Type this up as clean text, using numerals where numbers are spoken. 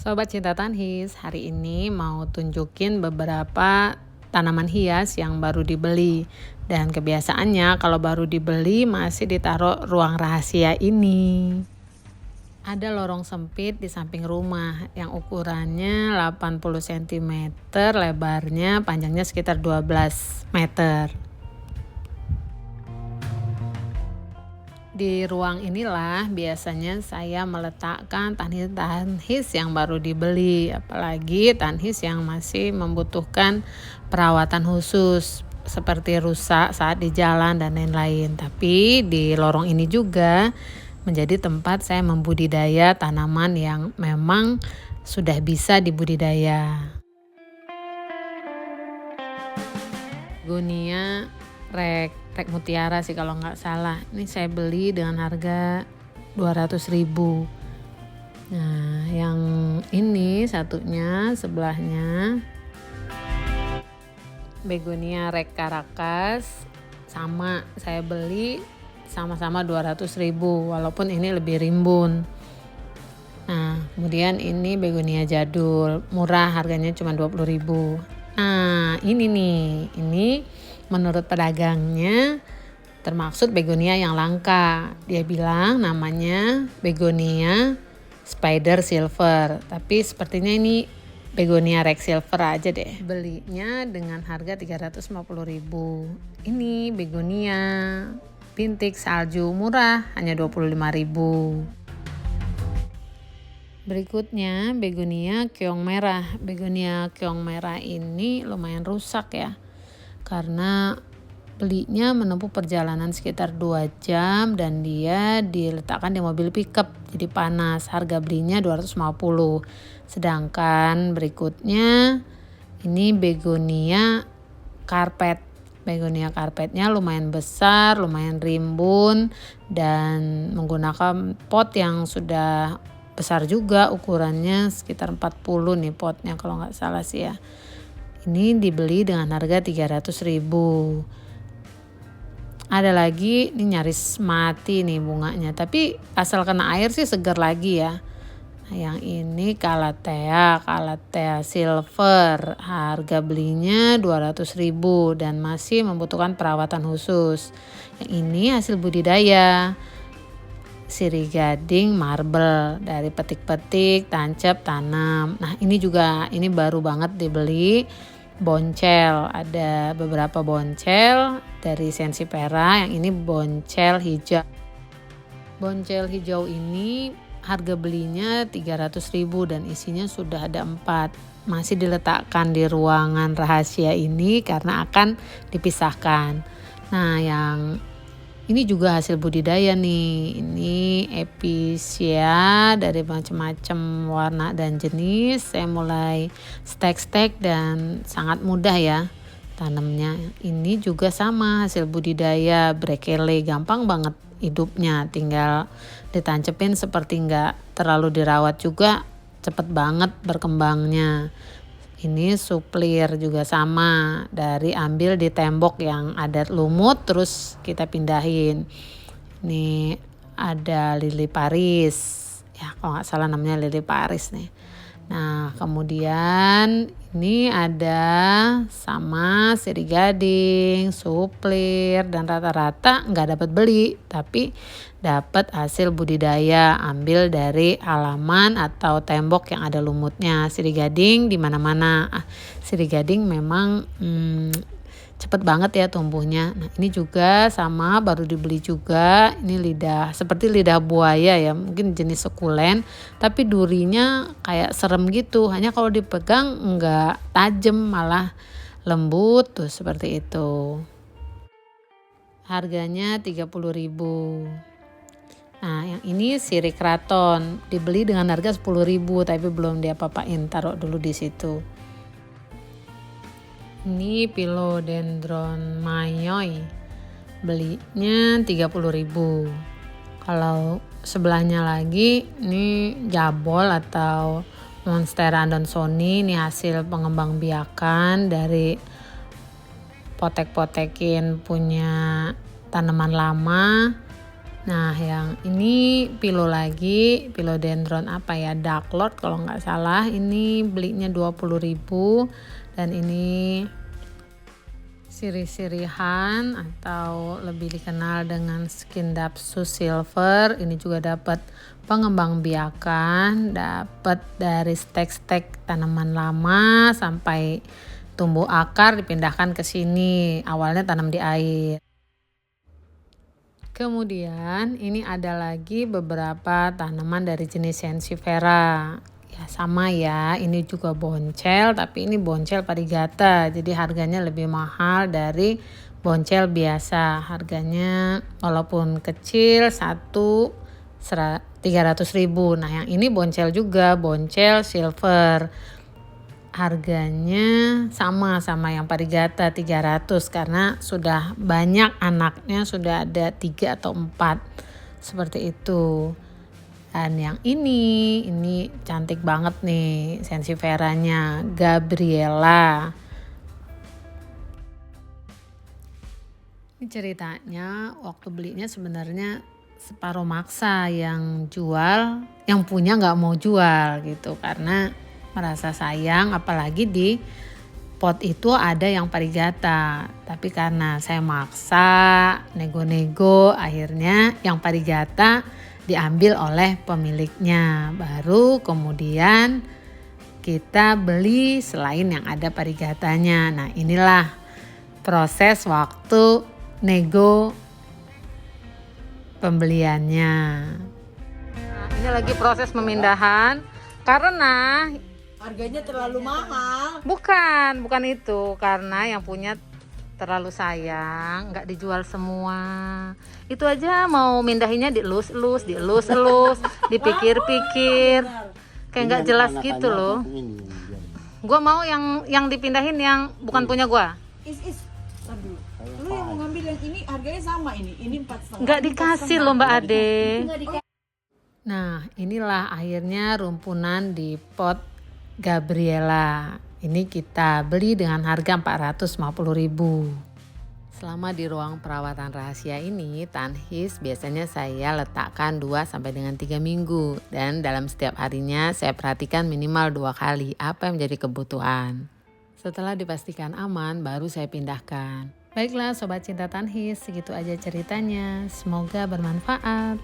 Sobat Cinta Tanhis, hari ini mau tunjukin beberapa tanaman hias yang baru dibeli. Dan kebiasaannya kalau baru dibeli masih ditaruh ruang rahasia ini. Ada lorong sempit di samping rumah yang ukurannya 80 cm, lebarnya panjangnya sekitar 12 meter. Di ruang inilah biasanya saya meletakkan tanhis-tanhis yang baru dibeli, apalagi tanhis yang masih membutuhkan perawatan khusus seperti rusak saat di jalan dan lain-lain. Tapi di lorong ini juga menjadi tempat saya membudidaya tanaman yang memang sudah bisa dibudidaya. Begonia rek mutiara sih kalau nggak salah. Ini saya beli dengan harga 200.000. Nah, yang ini satunya sebelahnya Begonia rek Caracas, sama saya beli sama-sama 200.000 walaupun ini lebih rimbun. Nah, kemudian ini Begonia jadul, murah, harganya cuma 20.000. Nah, ini nih, ini menurut pedagangnya termaksud begonia yang langka. Dia bilang namanya begonia spider silver, tapi sepertinya ini begonia rex silver aja deh. Belinya dengan harga 350.000. Ini begonia bintik salju, murah, hanya 25.000. Berikutnya begonia keong merah. Begonia keong merah ini lumayan rusak ya, karena belinya menempuh perjalanan sekitar 2 jam dan dia diletakkan di mobil pickup, jadi panas. Harga belinya 250. Sedangkan berikutnya ini begonia karpet. Begonia karpetnya lumayan besar, lumayan rimbun, dan menggunakan pot yang sudah besar juga, ukurannya sekitar 40 nih potnya kalau nggak salah sih ya. Ini dibeli dengan harga 300.000. Ada lagi, ini nyaris mati nih bunganya, tapi asal kena air sih segar lagi ya. Nah, yang ini Calathea silver, harga belinya 200.000 dan masih membutuhkan perawatan khusus. Yang ini hasil budidaya sirih gading marble, dari petik-petik, tancap, tanam. Nah, ini juga ini baru banget dibeli. Boncel, ada beberapa boncel dari Sensipera, yang ini boncel hijau. Boncel hijau ini harga belinya 300.000 dan isinya sudah ada 4. Masih diletakkan di ruangan rahasia ini karena akan dipisahkan. Nah, yang ini juga hasil budidaya nih. Ini epicea dari macam-macam warna dan jenis. Saya mulai stek dan sangat mudah ya tanamnya. Ini juga sama hasil budidaya Brekele, gampang banget hidupnya. Tinggal ditancepin seperti nggak terlalu dirawat juga, cepet banget berkembangnya. Ini suplir juga sama, dari ambil di tembok yang ada lumut terus kita pindahin. Ini ada lili Paris, ya kalau nggak salah namanya lili Paris nih. Nah, kemudian ini ada sama sirih gading, suplir, dan rata-rata nggak dapat beli, tapi dapat hasil budidaya, ambil dari halaman atau tembok yang ada lumutnya. Sirih gading di mana-mana. Sirih gading memang cepet banget ya tumbuhnya. Nah, ini juga sama, baru dibeli juga. Ini seperti lidah buaya ya, mungkin jenis sukulen, tapi durinya kayak serem gitu. Hanya kalau dipegang enggak tajam, malah lembut tuh seperti itu. Harganya 30.000. Nah, yang ini sirih kraton, dibeli dengan harga 10.000 tapi belum diapa-apain, taruh dulu di situ. Ini philodendron mayoi, belinya 30.000. Kalau sebelahnya lagi ini jabol atau monstera adansonii, ini hasil pengembang biakan dari potek-potekin punya tanaman lama. Nah yang ini philodendron philodendron apa ya, Dark Lord kalau nggak salah, ini belinya 20.000. Dan ini sirih-sirihan atau lebih dikenal dengan Scindapsus silver, ini juga dapat pengembang biakan, dapat dari stek-stek tanaman lama sampai tumbuh akar dipindahkan ke sini, awalnya tanam di air. Kemudian ini ada lagi beberapa tanaman dari jenis Sansevieria. Ya sama ya, ini juga boncel, tapi ini boncel variegata. Jadi harganya lebih mahal dari boncel biasa. Harganya walaupun kecil 300.000. Nah yang ini boncel juga, boncel silver. Harganya sama yang variegata 300 karena sudah banyak anaknya, sudah ada 3 atau 4 seperti itu. Dan yang ini cantik banget nih, Sansevieria-nya, Gabriela. Ini ceritanya waktu belinya sebenarnya separuh maksa, yang jual, yang punya nggak mau jual gitu karena merasa sayang, apalagi di pot itu ada yang variegata. Tapi karena saya maksa, nego-nego, akhirnya yang variegata diambil oleh pemiliknya. Baru kemudian kita beli selain yang ada variegatanya. Nah inilah proses waktu nego pembeliannya. Nah, ini lagi proses pemindahan karena harganya terlalu mahal. Bukan itu, karena yang punya terlalu sayang, nggak dijual semua. Itu aja mau mindahinnya dielus-elus, dipikir-pikir, kayak nggak jelas gitu loh. Gua mau yang dipindahin yang bukan punya gua. Aduh, lu yang mau ngambil yang ini harganya sama ini 4,5. Nggak dikasih loh Mbak Ade. Nah inilah akhirnya rumpunan di pot Gabriela. Ini kita beli dengan harga 450.000. Selama di ruang perawatan rahasia ini, tanhis biasanya saya letakkan 2 sampai dengan 3 minggu. Dan dalam setiap harinya saya perhatikan minimal 2 kali apa yang menjadi kebutuhan. Setelah dipastikan aman, baru saya pindahkan. Baiklah Sobat Cinta Tanhis, segitu aja ceritanya. Semoga bermanfaat.